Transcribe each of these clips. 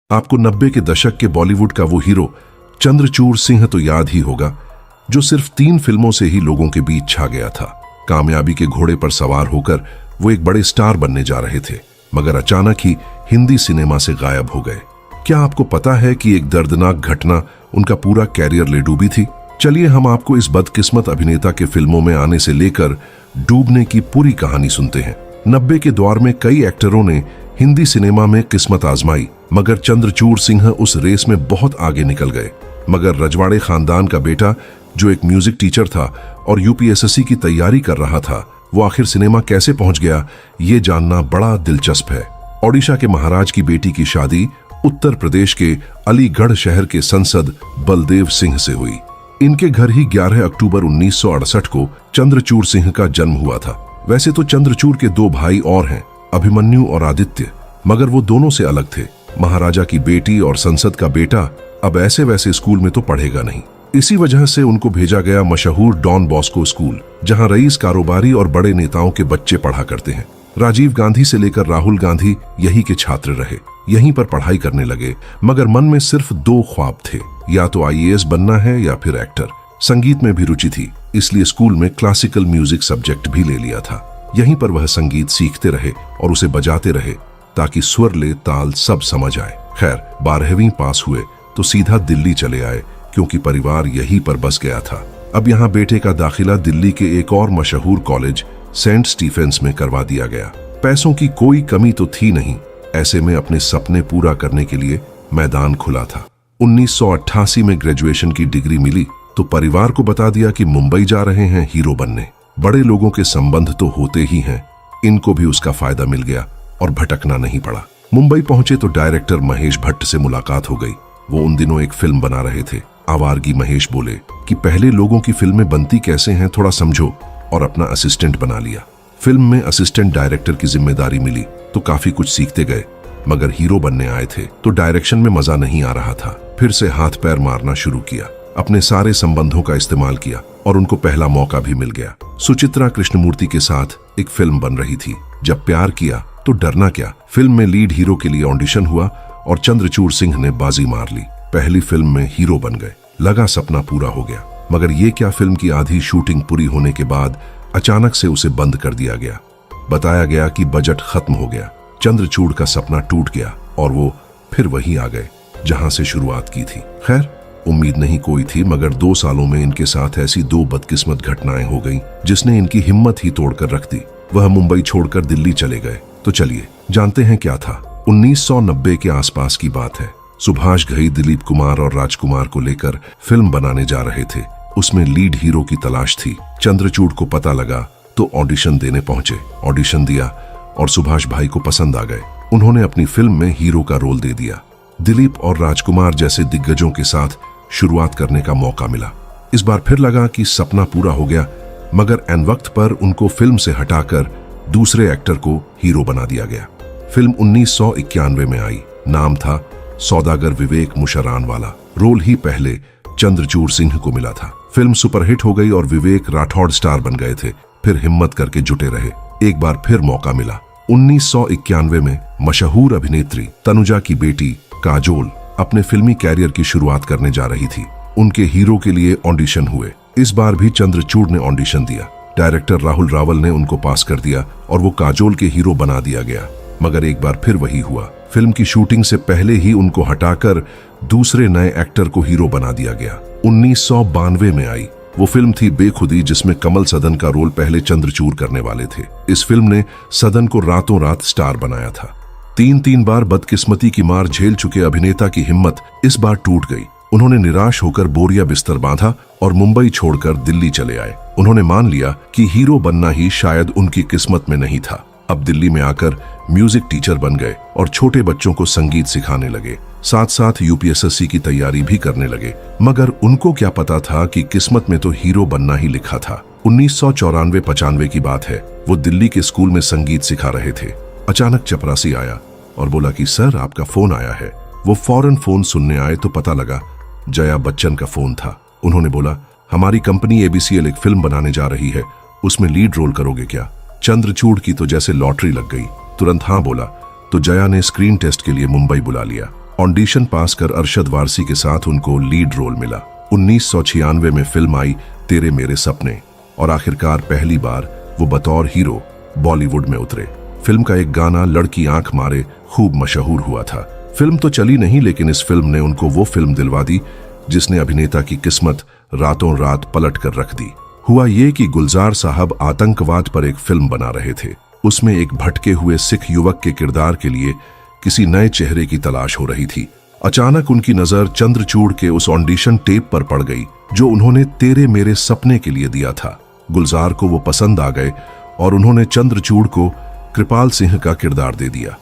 आपको 90 के दशक के बॉलीवुड का वो हीरो चंद्रचूड़ सिंह तो याद ही होगा, जो सिर्फ 3 फिल्मों से ही लोगों के बीच छा गया था। कामयाबी के घोड़े पर सवार होकर वो एक बड़े स्टार बनने जा रहे थे, मगर अचानक ही हिंदी सिनेमा से गायब हो गए। क्या आपको पता है कि एक दर्दनाक घटना उनका पूरा कैरियर ले डूबी थी? चलिए हम आपको इस बदकिस्मत अभिनेता के फिल्मों में आने से लेकर डूबने की पूरी कहानी सुनते हैं। 90 के दौर में कई एक्टरों ने हिंदी सिनेमा में किस्मत आजमाई, मगर चंद्रचूड़ सिंह उस रेस में बहुत आगे निकल गए। मगर रजवाड़े खानदान का बेटा, जो एक म्यूजिक टीचर था और यूपीएसएससी की तैयारी कर रहा था, वो आखिर सिनेमा कैसे पहुंच गया, ये जानना बड़ा दिलचस्प है। ओडिशा के महाराज की बेटी की शादी उत्तर प्रदेश के अलीगढ़ शहर के सांसद बलदेव सिंह से हुई। इनके घर ही 11 अक्टूबर 1968 को चंद्रचूड़ सिंह का जन्म हुआ था। वैसे तो चंद्रचूड़ के 2 भाई और हैं, अभिमन्यु और आदित्य, मगर वो दोनों से अलग थे। महाराजा की बेटी और संसद का बेटा अब ऐसे वैसे स्कूल में तो पढ़ेगा नहीं। इसी वजह से उनको भेजा गया मशहूर डॉन बॉस्को स्कूल, जहां रईस, कारोबारी और बड़े नेताओं के बच्चे पढ़ा करते हैं। राजीव गांधी से लेकर राहुल गांधी यही के छात्र रहे, यहीं पर पढ़ाई करने लगे, मगर मन में सिर्फ 2 ख्वाब थे, या तो आईएएस बनना है या फिर एक्टर। संगीत में भी रुचि थी, इसलिए स्कूल में क्लासिकल म्यूजिक सब्जेक्ट भी ले लिया था। यहीं पर वह संगीत सीखते रहे और उसे बजाते रहे, ताकि स्वर, ले, ताल सब समझ आए। खैर, 12वीं पास हुए तो सीधा दिल्ली चले आए, क्योंकि परिवार यहीं पर बस गया था। अब यहाँ बेटे का दाखिला दिल्ली के एक और मशहूर कॉलेज सेंट स्टीफेंस में करवा दिया गया। पैसों की कोई कमी तो थी नहीं, ऐसे में अपने सपने पूरा करने के लिए मैदान खुला था। 1988 में ग्रेजुएशन की डिग्री मिली तो परिवार को बता दिया कि मुंबई जा रहे हैं हीरो बनने। बड़े लोगों के संबंध तो होते ही हैं, इनको भी उसका फायदा मिल गया और भटकना नहीं पड़ा। मुंबई पहुंचे तो डायरेक्टर महेश भट्ट से मुलाकात हो गई। वो उन दिनों एक फिल्म बना रहे थे। आवारगी महेश बोले कि पहले लोगों की फिल्में बनती कैसे हैं, थोड़ा समझो, और अपना असिस्टेंट बना लिया। फिल्म में असिस्टेंट डायरेक्टर की जिम्मेदारी मिली तो काफी कुछ सीखते गए, मगर हीरो बनने आए थे तो डायरेक्शन में मजा नहीं आ रहा था। फिर से हाथ पैर मारना शुरू किया, अपने सारे संबंधों का इस्तेमाल किया और उनको पहला मौका भी मिल गया। सुचित्रा कृष्णमूर्ति के साथ एक फिल्म बन रही थी, जब प्यार किया तो डरना क्या। फिल्म में लीड हीरो के लिए ऑडिशन हुआ और चंद्रचूड़ सिंह ने बाजी मार ली। पहली फिल्म में हीरो बन गए, लगा सपना पूरा हो गया। मगर ये क्या, फिल्म की आधी शूटिंग पूरी होने के बाद अचानक से उसे बंद कर दिया गया। बताया गया कि बजट खत्म हो गया। चंद्रचूड़ का सपना टूट गया और वो फिर वहीं आ गए जहां से शुरुआत की थी। खैर, उम्मीद नहीं कोई थी, मगर 2 सालों में इनके साथ ऐसी 2 बदकिस्मत घटनाएं हो गईं, जिसने इनकी हिम्मत ही तोड़कर रख दी। वह मुंबई छोड़कर दिल्ली चले गए। तो चलिए जानते हैं क्या था। 1990 के आसपास की बात है। सुभाष घई दिलीप कुमार और राजकुमार को लेकर फिल्म बनाने जा रहे थे। उसमें लीड हीरो की तलाश थी। चंद्रचूड़ को पता लगा तो ऑडिशन देने पहुंचे। ऑडिशन दिया और सुभाष भाई को पसंद आ गए। उन्होंने अपनी फिल्म में हीरो का रोल दे दिया। दिलीप और राजकुमार जैसे दिग्गजों के साथ शुरुआत करने का मौका मिला। इस बार फिर लगा कि सपना पूरा हो गया, मगर एन वक्त पर उनको फिल्म से हटाकर दूसरे एक्टर को हीरो बना दिया गया। फिल्म 1991 में आई। नाम था सौदागर विवेक मुशरान वाला। रोल ही पहले चंद्रचूड़ सिंह को मिला था। फिल्म सुपरहिट हो गई और विवेक राठौड़ स्टार बन गए थे। फिर हिम्मत करके जुटे रहे। एक बार फिर मौका मिला। 1991 में मशहूर अभिनेत्री तनुजा की बेटी काजोल अपने फिल्मी कैरियर की शुरुआत करने जा रही थी। उनके हीरो के लिए ऑडिशन हुए। इस बार भी चंद्रचूड़ ने ऑडिशन दिया। डायरेक्टर राहुल रावल ने उनको पास कर दिया और वो काजोल के हीरो बना दिया गया। मगर एक बार फिर वही हुआ। फिल्म की शूटिंग से पहले ही उनको हटाकर दूसरे नए एक्टर को हीरो बना दिया गया। 1992 में आई। वो फिल्म थी बेखुदी, जिसमें कमल सदन का रोल पहले चंद्रचूड़ करने वाले थे। इस फिल्म ने सदन को रातों रात स्टार बनाया था। 3 बार बदकिस्मती की मार झेल चुके अभिनेता की हिम्मत इस बार टूट गई। उन्होंने निराश होकर बोरिया बिस्तर बांधा और मुंबई छोड़कर दिल्ली चले आए। उन्होंने मान लिया कि हीरो बनना ही शायद उनकी किस्मत में नहीं था। अब दिल्ली में आकर म्यूजिक टीचर बन गए और छोटे बच्चों को संगीत सिखाने लगे। साथ साथ यूपीएसएससी की तैयारी भी करने लगे। मगर उनको क्या पता था कि किस्मत में तो हीरो बनना ही लिखा था। 1994-95 की बात है। वो दिल्ली के स्कूल में संगीत सिखा रहे थे। अचानक चपरासी आया और बोला कि सर, आपका फोन आया है। वो फौरन फोन सुनने आए तो पता लगा जया बच्चन का फोन था। उन्होंने बोला, हमारी कंपनी एबीसीएल एक फिल्म बनाने जा रही है, उसमें लीड रोल करोगे क्या? चंद्रचूड़ की तो जैसे लॉटरी लग गई। तुरंत हाँ बोला तो जया ने स्क्रीन टेस्ट के लिए मुंबई बुला लिया ऑडिशन पास कर अरशद वारसी के साथ उनको लीड रोल मिला। 1996 में फिल्म आई तेरे मेरे सपने और आखिरकार पहली बार वो बतौर हीरो बॉलीवुड में उतरे। फिल्म का एक गाना लड़की आंख मारे खूब मशहूर हुआ था। फिल्म तो चली नहीं, लेकिन इस फिल्म ने उनको वो फिल्म दिलवा दी जिसने अभिनेता की किस्मत रातों रात पलट कर रख दी। हुआ ये कि गुलजार साहब आतंकवाद पर एक फिल्म बना रहे थे। उसमें एक भटके हुए सिख युवक के किरदार के लिए किसी नए चेहरे की तलाश हो रही थी। अचानक उनकी नजर चंद्रचूड़ के उस ऑडिशन टेप पर पड़ गई जो उन्होंने तेरे मेरे सपने के लिए दिया था। गुलजार को वो पसंद आ गए और उन्होंने चंद्रचूड़ को कृपाल सिंह का किरदार दे दिया।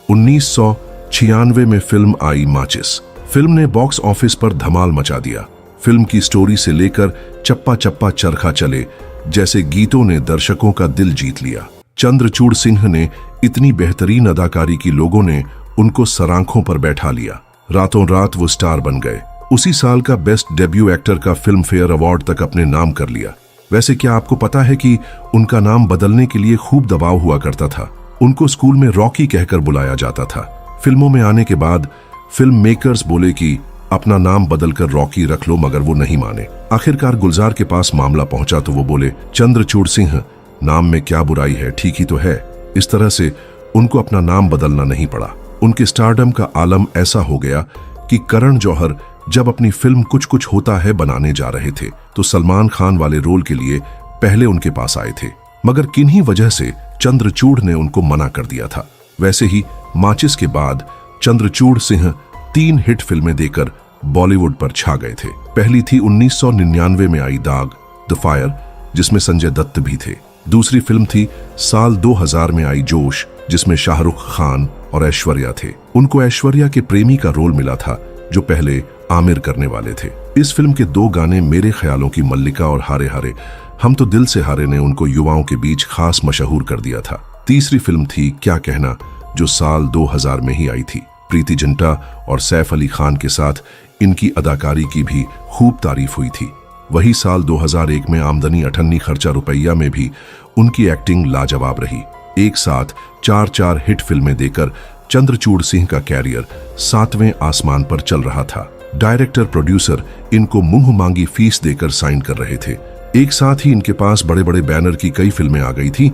1996 में फिल्म आई माचिस। फिल्म ने बॉक्स ऑफिस पर धमाल मचा दिया। फिल्म की स्टोरी से लेकर चप्पा चप्पा चरखा चले जैसे गीतों ने दर्शकों का दिल जीत लिया। चंद्रचूड़ सिंह ने इतनी बेहतरीन अदाकारी की लोगों ने उनको सरांखों पर बैठा लिया। रातों रात वो स्टार बन गए। उसी साल का बेस्ट डेब्यू एक्टर का फिल्म फेयर अवार्ड तक अपने नाम कर लिया। वैसे क्या आपको पता है कि उनका नाम बदलने के लिए खूब दबाव हुआ करता था। उनको स्कूल में रॉकी कहकर बुलाया जाता था। फिल्मों में आने के बाद फिल्म मेकर्स बोले कि अपना नाम बदलकर रॉकी रख लो, मगर वो नहीं माने। आखिरकार गुलजार के पास मामला पहुंचा तो वो बोले, चंद्रचूड़ सिंह, नाम में क्या बुराई है, ठीक ही तो है। इस तरह से उनको अपना नाम बदलना नहीं पड़ा। उनके स्टारडम का आलम ऐसा हो गया कि करण जौहर जब अपनी फिल्म कुछ कुछ होता है बनाने जा रहे थे तो सलमान खान वाले रोल के लिए पहले उनके पास आए थे, मगर किन्हीं वजह से चंद्रचूड़ ने उनको मना कर दिया था। वैसे ही माचिस के बाद चंद्रचूड़ सिंह 3 हिट फिल्में देकर बॉलीवुड पर छा गए थे। पहली थी 1999 में आई दाग द फायर, जिसमें संजय दत्त भी थे। दूसरी फिल्म थी साल 2000 में आई जोश, जिसमें शाहरुख खान और ऐश्वर्या थे। उनको ऐश्वर्या के प्रेमी का रोल मिला था जो पहले आमिर करने वाले थे। इस फिल्म के 2 गाने मेरे ख्यालों की मल्लिका और हारे हारे हम तो दिल से हारे ने उनको युवाओं के बीच खास मशहूर कर दिया था। तीसरी फिल्म थी क्या कहना, जो साल 2000 में ही आई थी। प्रीति जिंटा और सैफ अली खान के साथ इनकी अदाकारी की भी खूब तारीफ हुई थी। वही साल 2001 में आमदनी अठन्नी खर्चा रुपया में भी उनकी एक्टिंग लाजवाब रही। एक साथ 4 हिट फिल्में देकर चंद्रचूड़ सिंह का कैरियर 7वें आसमान पर चल रहा था। डायरेक्टर प्रोड्यूसर इनको मुंह मांगी फीस देकर साइन कर रहे थे। एक साथ ही इनके पास बड़े बड़े बैनर की कई फिल्में आ गई थी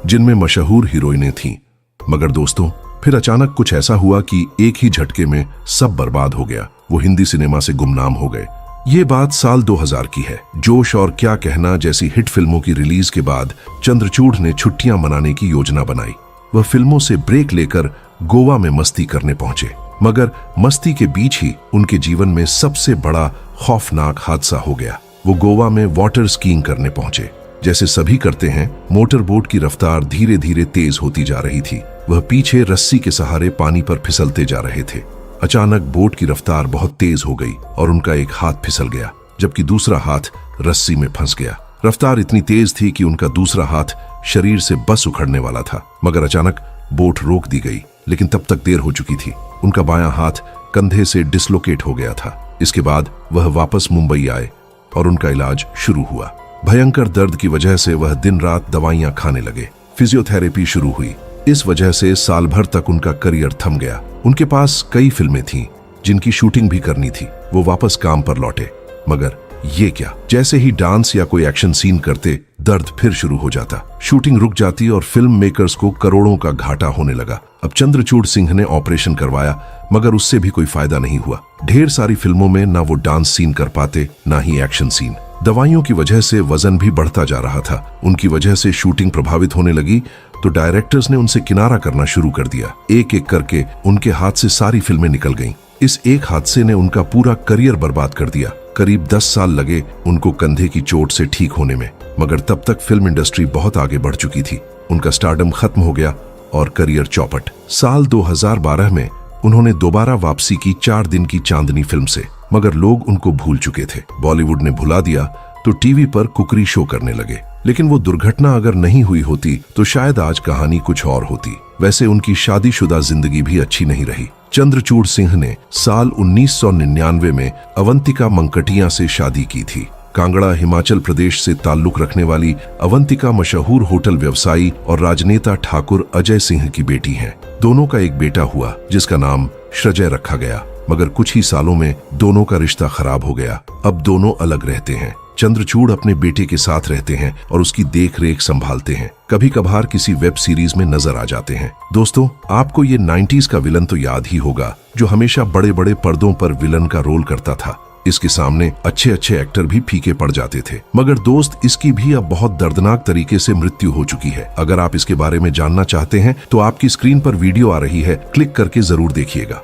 जिनमें मशहूर हीरोइनें थीं। मगर दोस्तों, फिर अचानक कुछ ऐसा हुआ कि एक ही झटके में सब बर्बाद हो गया। वो हिंदी सिनेमा से गुमनाम हो गए। ये बात साल 2000 की है। जोश और क्या कहना जैसी हिट फिल्मों की रिलीज के बाद चंद्रचूड़ ने छुट्टियां मनाने की योजना बनाई। वह फिल्मों से ब्रेक लेकर गोवा में मस्ती करने पहुंचे, मगर मस्ती के बीच ही उनके जीवन में सबसे बड़ा खौफनाक हादसा हो गया। वो गोवा में वाटर स्कीइंग करने पहुंचे। जैसे सभी करते हैं, मोटर बोट की रफ्तार धीरे धीरे तेज होती जा रही थी। वह पीछे रस्सी के सहारे पानी पर फिसलते जा रहे थे। अचानक बोट की रफ्तार बहुत तेज हो गई और उनका एक हाथ फिसल गया, जबकि दूसरा हाथ रस्सी में फंस गया। रफ्तार इतनी तेज थी कि उनका दूसरा हाथ शरीर से बस उखड़ने वाला था, मगर अचानक बोट रोक दी गई। लेकिन तब तक देर हो चुकी थी। उनका बायां हाथ कंधे से डिसलोकेट हो गया था। इसके बाद वह वापस मुंबई आए और उनका इलाज शुरू हुआ। भयंकर दर्द की वजह से वह दिन रात दवाइयां खाने लगे। फिजियोथेरेपी शुरू हुई। इस वजह से साल भर तक उनका करियर थम गया। उनके पास कई फिल्में थीं जिनकी शूटिंग भी करनी थी। वो वापस काम पर लौटे, मगर ये क्या, जैसे ही डांस या कोई एक्शन सीन करते दर्द फिर शुरू हो जाता। शूटिंग रुक जाती और फिल्म मेकर्स को करोड़ों का घाटा होने लगा। अब चंद्रचूड़ सिंह ने ऑपरेशन करवाया, मगर उससे भी कोई फायदा नहीं हुआ। ढेर सारी फिल्मों में ना वो डांस सीन कर पाते, ना ही एक्शन सीन। दवाइयों की वजह से वजन भी बढ़ता जा रहा था। उनकी वजह से शूटिंग प्रभावित होने लगी तो डायरेक्टर्स ने उनसे किनारा करना शुरू कर दिया। एक एक करके उनके हाथ से सारी फिल्में निकल गईं। इस एक हादसे ने उनका पूरा करियर बर्बाद कर दिया। करीब 10 साल लगे उनको कंधे की चोट से ठीक होने में, मगर तब तक फिल्म इंडस्ट्री बहुत आगे बढ़ चुकी थी। उनका स्टारडम खत्म हो गया और करियर चौपट। साल 2012 में उन्होंने दोबारा वापसी की 4 दिन की चांदनी फिल्म से, मगर लोग उनको भूल चुके थे। बॉलीवुड ने भुला दिया तो टीवी पर कुकरी शो करने लगे। लेकिन वो दुर्घटना अगर नहीं हुई होती तो शायद आज कहानी कुछ और होती। वैसे उनकी शादीशुदा जिंदगी भी अच्छी नहीं रही। चंद्रचूड़ सिंह ने साल 1999 में अवंतिका मंकटिया से शादी की थी। कांगड़ा हिमाचल प्रदेश से ताल्लुक रखने वाली अवंतिका मशहूर होटल व्यवसायी और राजनेता ठाकुर अजय सिंह की बेटी हैं। दोनों का एक बेटा हुआ जिसका नाम श्रजय रखा गया। मगर कुछ ही सालों में दोनों का रिश्ता खराब हो गया। अब दोनों अलग रहते हैं। चंद्रचूड़ अपने बेटे के साथ रहते हैं और उसकी देख रेख संभालते हैं। कभी कभार किसी वेब सीरीज में नजर आ जाते हैं। दोस्तों, आपको ये 90s का विलन तो याद ही होगा, जो हमेशा बड़े बड़े पर्दों पर विलन का रोल करता था। इसके सामने अच्छे अच्छे एक्टर भी फीके पड़ जाते थे। मगर दोस्त, इसकी भी अब बहुत दर्दनाक तरीके से मृत्यु हो चुकी है। अगर आप इसके बारे में जानना चाहते हैं तो आपकी स्क्रीन पर वीडियो आ रही है, क्लिक करके जरूर देखिएगा।